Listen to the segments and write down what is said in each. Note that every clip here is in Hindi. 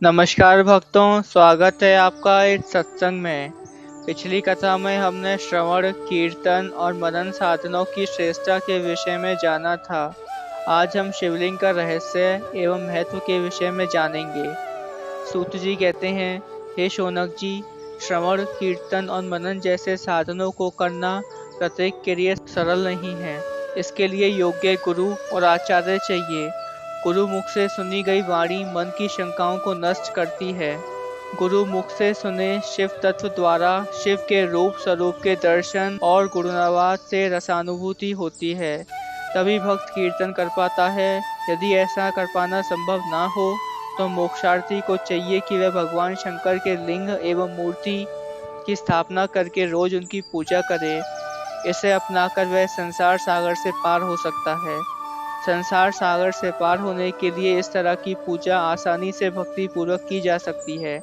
नमस्कार भक्तों, स्वागत है आपका इस सत्संग में। पिछली कथा में हमने श्रवण, कीर्तन और मनन साधनों की श्रेष्ठता के विषय में जाना था। आज हम शिवलिंग का रहस्य एवं महत्व के विषय में जानेंगे। सूत जी कहते हैं, हे शौनक जी, श्रवण, कीर्तन और मनन जैसे साधनों को करना प्रत्येक के लिए सरल नहीं है। इसके लिए योग्य गुरु और आचार्य चाहिए। गुरु मुख से सुनी गई वाणी मन की शंकाओं को नष्ट करती है। गुरु मुख से सुने शिव तत्व द्वारा शिव के रूप स्वरूप के दर्शन और गुणानुवाद से रसानुभूति होती है। तभी भक्त कीर्तन कर पाता है। यदि ऐसा कर पाना संभव ना हो तो मोक्षार्थी को चाहिए कि वह भगवान शंकर के लिंग एवं मूर्ति की स्थापना करके रोज उनकी पूजा करे। इसे अपनाकर वह संसार सागर से पार हो सकता है। संसार सागर से पार होने के लिए इस तरह की पूजा आसानी से भक्ति पूर्वक की जा सकती है।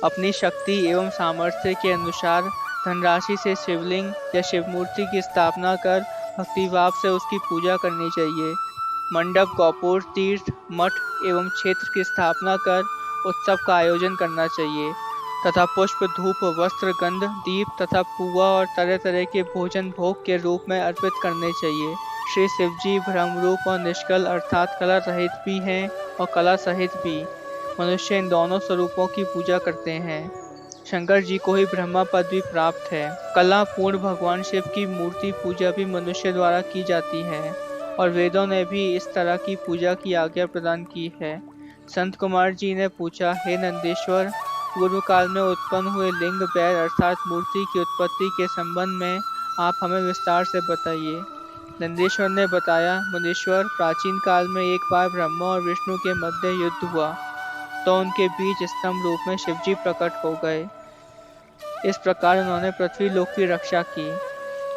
अपनी शक्ति एवं सामर्थ्य के अनुसार धनराशि से शिवलिंग या शिवमूर्ति की स्थापना कर भक्तिभाव से उसकी पूजा करनी चाहिए। मंडप, गौपुर, तीर्थ, मठ एवं क्षेत्र की स्थापना कर उत्सव का आयोजन करना चाहिए तथा पुष्प, धूप, वस्त्र, गंध, दीप तथा पुआ और तरह तरह के भोजन भोग के रूप में अर्पित करने चाहिए। श्री शिवजी ब्रह्मरूप और निष्कल अर्थात कला रहित भी हैं और कला सहित भी। मनुष्य इन दोनों स्वरूपों की पूजा करते हैं। शंकर जी को ही ब्रह्मा पद भी प्राप्त है। कला पूर्ण भगवान शिव की मूर्ति पूजा भी मनुष्य द्वारा की जाती है और वेदों ने भी इस तरह की पूजा की आज्ञा प्रदान की है। संत कुमार जी ने पूछा, हे नंदेश्वर, पूर्व काल में उत्पन्न हुए लिंग बैर अर्थात मूर्ति की उत्पत्ति के संबंध में आप हमें विस्तार से बताइए। नंदेश्वर ने बताया, मुनीश्वर, प्राचीन काल में एक बार ब्रह्मा और विष्णु के मध्य युद्ध हुआ तो उनके बीच स्तंभ रूप में शिवजी प्रकट हो गए। इस प्रकार उन्होंने पृथ्वी लोक की रक्षा की।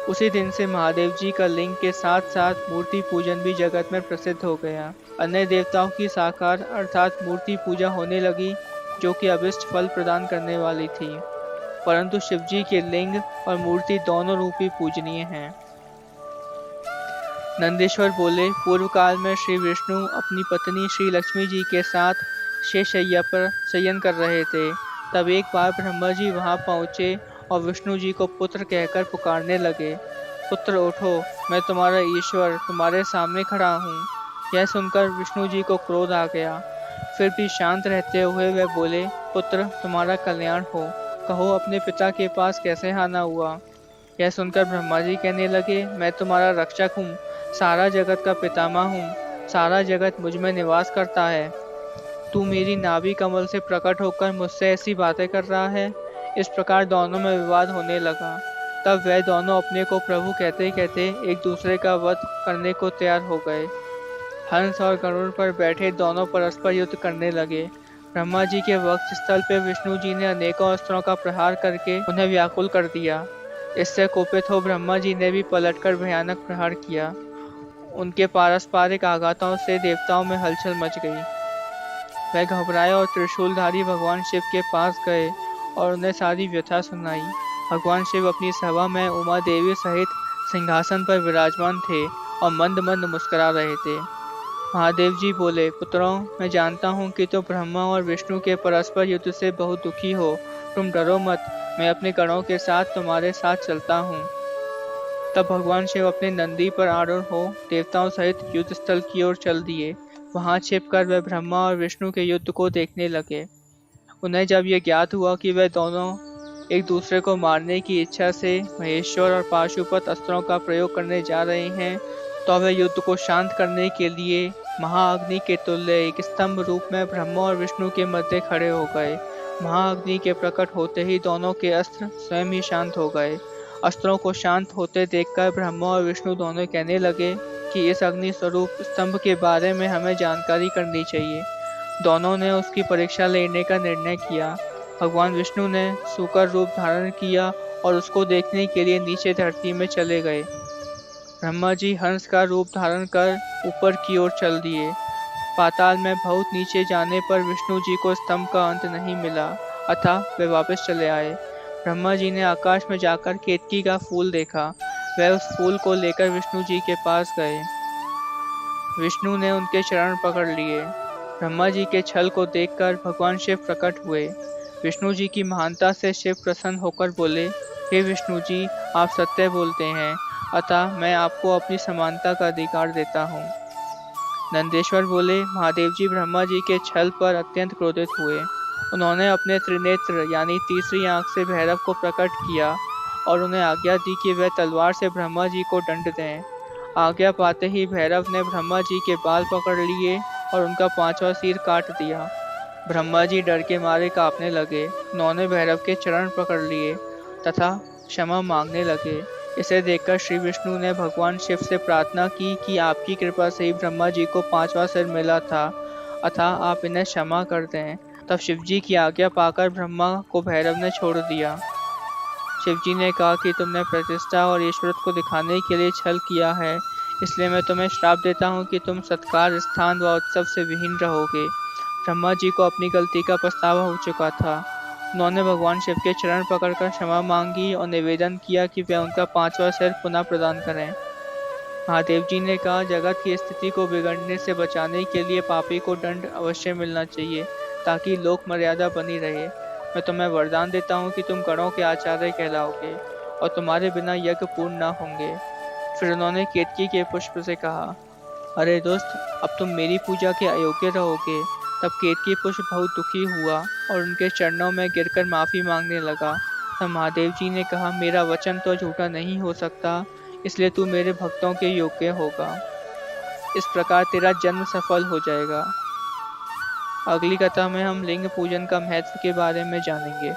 उसी दिन से महादेव जी का लिंग के साथ साथ मूर्ति पूजन भी जगत में प्रसिद्ध हो गया। अन्य देवताओं की साकार अर्थात मूर्ति पूजा होने लगी जो कि अभिष्ट फल प्रदान करने वाली थी, परंतु शिवजी के लिंग और मूर्ति दोनों रूप ही पूजनीय हैं। नंदेश्वर बोले, पूर्व काल में श्री विष्णु अपनी पत्नी श्री लक्ष्मी जी के साथ शेषशय्या पर शयन कर रहे थे। तब एक बार ब्रह्मा जी वहां पहुंचे और विष्णु जी को पुत्र कहकर पुकारने लगे। पुत्र उठो, मैं तुम्हारा ईश्वर तुम्हारे सामने खड़ा हूँ। यह सुनकर विष्णु जी को क्रोध आ गया। फिर भी शांत रहते हुए वह बोले, पुत्र तुम्हारा कल्याण हो, कहो अपने पिता के पास कैसे आना हुआ। यह सुनकर ब्रह्मा जी कहने लगे, मैं तुम्हारा रक्षक हूँ, सारा जगत का पितामह हूँ, सारा जगत मुझ में निवास करता है। तू मेरी नाभि कमल से प्रकट होकर मुझसे ऐसी बातें कर रहा है। इस प्रकार दोनों में विवाद होने लगा। तब वह दोनों अपने को प्रभु कहते कहते एक दूसरे का वध करने को तैयार हो गए। हंस और गरुड़ पर बैठे दोनों परस्पर युद्ध करने लगे। ब्रह्मा जी के वक्ष स्थल पर विष्णु जी ने अनेकों अस्त्रों का प्रहार करके उन्हें व्याकुल कर दिया। इससे कुपित हो ब्रह्मा जी ने भी पलटकर भयानक प्रहार किया। उनके पारस्परिक आघातों से देवताओं में हलचल मच गई। वह घबराए और त्रिशूलधारी भगवान शिव के पास गए और उन्हें सारी व्यथा सुनाई। भगवान शिव अपनी सभा में उमा देवी सहित सिंहासन पर विराजमान थे और मंद मंद मुस्कुरा रहे थे। महादेव जी बोले, पुत्रों, मैं जानता हूँ कि तुम ब्रह्मा और विष्णु के परस्पर युद्ध से बहुत दुखी हो। तुम डरो मत, मैं अपने गणों के साथ तुम्हारे साथ चलता हूँ। तब भगवान शिव अपने नंदी पर आरूढ़ हो देवताओं सहित युद्ध स्थल की ओर चल दिए। वहां छिपकर वह ब्रह्मा और विष्णु के युद्ध को देखने लगे। उन्हें जब यह ज्ञात हुआ कि वह दोनों एक दूसरे को मारने की इच्छा से महेश्वर और पाशुपत अस्त्रों का प्रयोग करने जा रहे हैं, तो वह युद्ध को शांत करने के लिए महाअग्नि के तुल्य एक स्तंभ रूप में ब्रह्मा और विष्णु के मध्य खड़े हो गए। महाअग्नि के प्रकट होते ही दोनों के अस्त्र स्वयं ही शांत हो गए। अस्त्रों को शांत होते देखकर ब्रह्मा और विष्णु दोनों कहने लगे कि इस अग्नि स्वरूप स्तंभ के बारे में हमें जानकारी करनी चाहिए। दोनों ने उसकी परीक्षा लेने का निर्णय किया। भगवान विष्णु ने सूकर रूप धारण किया और उसको देखने के लिए नीचे धरती में चले गए। ब्रह्मा जी हंस का रूप धारण कर ऊपर की ओर चल दिए। पाताल में बहुत नीचे जाने पर विष्णु जी को स्तंभ का अंत नहीं मिला, अतः वे वापस चले आए। ब्रह्मा जी ने आकाश में जाकर केतकी का फूल देखा। वह उस फूल को लेकर विष्णु जी के पास गए। विष्णु ने उनके चरण पकड़ लिए। ब्रह्मा जी के छल को देखकर भगवान शिव प्रकट हुए। विष्णु जी की महानता से शिव प्रसन्न होकर बोले, हे विष्णु जी, आप सत्य बोलते हैं, अतः मैं आपको अपनी समानता का अधिकार देता हूँ। नंदेश्वर बोले, महादेव जी ब्रह्मा जी के छल पर अत्यंत क्रोधित हुए। उन्होंने अपने त्रिनेत्र यानी तीसरी आंख से भैरव को प्रकट किया और उन्हें आज्ञा दी कि वह तलवार से ब्रह्मा जी को दंड दें। आज्ञा पाते ही भैरव ने ब्रह्मा जी के बाल पकड़ लिए और उनका पांचवा सिर काट दिया। ब्रह्मा जी डर के मारे कांपने लगे। उन्होंने भैरव के चरण पकड़ लिए तथा क्षमा मांगने लगे। इसे देखकर श्री विष्णु ने भगवान शिव से प्रार्थना की कि आपकी कृपा से ही ब्रह्मा जी को पांचवा सिर मिला था, अतः आप इन्हें क्षमा कर दें। तब शिव जी की आज्ञा पाकर ब्रह्मा को भैरव ने छोड़ दिया। शिव जी ने कहा कि तुमने प्रतिष्ठा और ईश्वरत्व को दिखाने के लिए छल किया है, इसलिए मैं तुम्हें श्राप देता हूँ कि तुम सत्कार, स्थान व उत्सव से विहीन रहोगे। ब्रह्मा जी को अपनी गलती का पछतावा हो चुका था। उन्होंने भगवान शिव के चरण पकड़कर क्षमा मांगी और निवेदन किया कि वे उनका पांचवा सिर पुनः प्रदान करें। महादेव जी ने कहा, जगत की स्थिति को बिगड़ने से बचाने के लिए पापी को दंड अवश्य मिलना चाहिए, ताकि लोक मर्यादा बनी रहे। मैं तुम्हें वरदान देता हूँ कि तुम गणों के आचार्य कहलाओगे और तुम्हारे बिना यज्ञ पूर्ण न होंगे। फिर उन्होंने केतकी के पुष्प से कहा, अरे दोस्त, अब तुम मेरी पूजा के अयोग्य रहोगे। तब केतकी पुष्प बहुत दुखी हुआ और उनके चरणों में गिरकर माफी मांगने लगा। तब महादेव जी ने कहा, मेरा वचन तो झूठा नहीं हो सकता, इसलिए तू मेरे भक्तों के योग्य होगा। इस प्रकार तेरा जन्म सफल हो जाएगा। अगली कथा में हम लिंग पूजन का महत्व के बारे में जानेंगे।